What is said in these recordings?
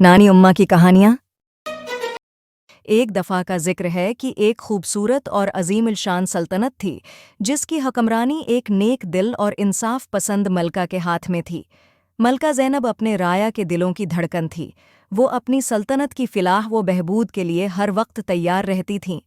नानी उम्मा की कहानियाँ। एक दफ़ा का जिक्र है कि एक खूबसूरत और अजीम शान सल्तनत थी जिसकी हकमरानी एक नेक दिल और इंसाफ पसंद मलका के हाथ में थी। मलका ज़ैनब अपने राया के दिलों की धड़कन थी। वो अपनी सल्तनत की फ़िलाह व बहबूद के लिए हर वक्त तैयार रहती थीं।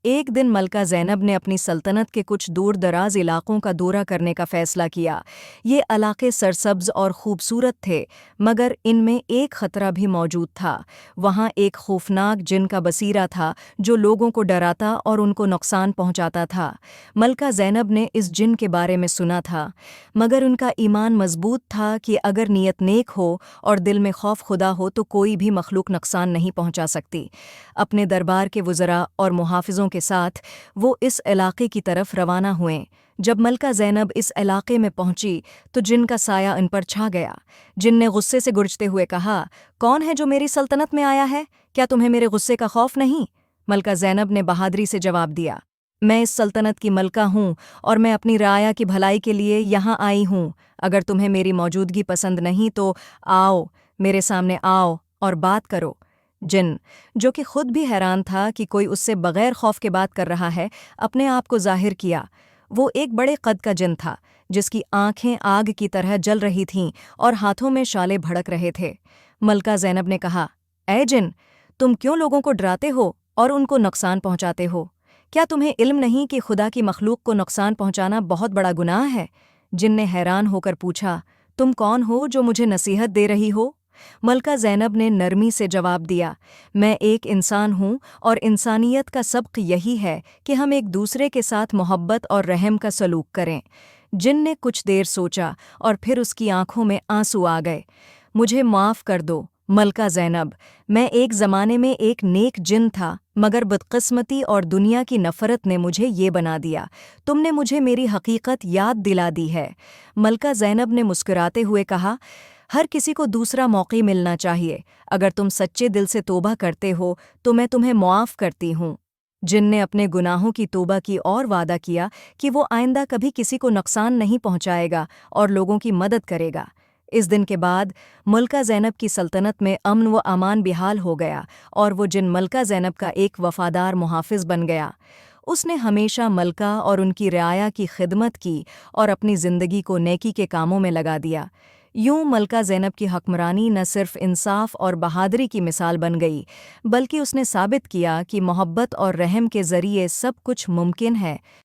एक दिन मलका ज़ैनब ने अपनी सल्तनत के कुछ दूर दराज इलाकों का दौरा करने का फ़ैसला किया। ये इलाके सरसब्ज़ और खूबसूरत थे, मगर इनमें एक ख़तरा भी मौजूद था। वहाँ एक खौफनाक जिन का बसीरा था जो लोगों को डराता और उनको नुकसान पहुँचाता था। मलका ज़ैनब ने इस जिन के बारे में सुना था, मगर उनका ईमान मज़बूत था कि अगर नीयत नेक हो और दिल में खौफ खुदा हो तो कोई भी मखलूक नुकसान नहीं पहुँचा सकती। अपने दरबार के वज़रा और मुहाफ़िज़ों के साथ वो इस इलाके की तरफ रवाना हुए। जब मलका ज़ैनब इस इलाके में पहुंची तो जिन का साया इन पर छा गया। जिन ने गुस्से से गुरजते हुए कहा, कौन है जो मेरी सल्तनत में आया है? क्या तुम्हें मेरे गुस्से का खौफ नहीं? मलका ज़ैनब ने बहादुरी से जवाब दिया, मैं इस सल्तनत की मलका हूँ और मैं अपनी राया की भलाई के लिए यहाँ आई हूँ। अगर तुम्हें मेरी मौजूदगी पसंद नहीं तो आओ, मेरे सामने आओ और बात करो। जिन, जो कि खुद भी हैरान था कि कोई उससे बगैर खौफ के बात कर रहा है, अपने आप को जाहिर किया। वो एक बड़े कद का जिन था जिसकी आंखें आग की तरह जल रही थीं और हाथों में शाले भड़क रहे थे। मलका ज़ैनब ने कहा, ऐ जिन, तुम क्यों लोगों को डराते हो और उनको नुकसान पहुंचाते हो? क्या तुम्हें इल्म नहीं कि खुदा की मखलूक को नुकसान पहुंचाना बहुत बड़ा गुनाह है? जिन ने हैरान होकर पूछा, तुम कौन हो जो मुझे नसीहत दे रही हो? मलका ज़ैनब ने नरमी से जवाब दिया, मैं एक इंसान हूँ और इंसानियत का सबक यही है कि हम एक दूसरे के साथ मोहब्बत और रहम का सलूक करें। जिन ने कुछ देर सोचा और फिर उसकी आंखों में आंसू आ गए। मुझे माफ़ कर दो मलका ज़ैनब, मैं एक ज़माने में एक नेक जिन था, मगर बदकिस्मती और दुनिया की नफ़रत ने मुझे ये बना दिया। तुमने मुझे मेरी हकीकत याद दिला दी है। मलका ज़ैनब ने मुस्कुराते हुए कहा, हर किसी को दूसरा मौका मिलना चाहिए। अगर तुम सच्चे दिल से तौबा करते हो तो मैं तुम्हें मुआफ़ करती हूँ। जिन ने अपने गुनाहों की तौबा की और वादा किया कि वो आइंदा कभी किसी को नुकसान नहीं पहुंचाएगा और लोगों की मदद करेगा। इस दिन के बाद मलका ज़ैनब की सल्तनत में अमन व अमान बेहाल हो गया और वो जिन मलका ज़ैनब का एक वफ़ादार मुहाफ़िज़ बन गया। उसने हमेशा मलका और उनकी रियाया की खिदमत की और अपनी ज़िंदगी को नेकी के कामों में लगा दिया। यूं मलका ज़ैनब की हुक्मरानी न सिर्फ इंसाफ और बहादुरी की मिसाल बन गई, बल्कि उसने साबित किया कि मोहब्बत और रहम के ज़रिए सब कुछ मुमकिन है।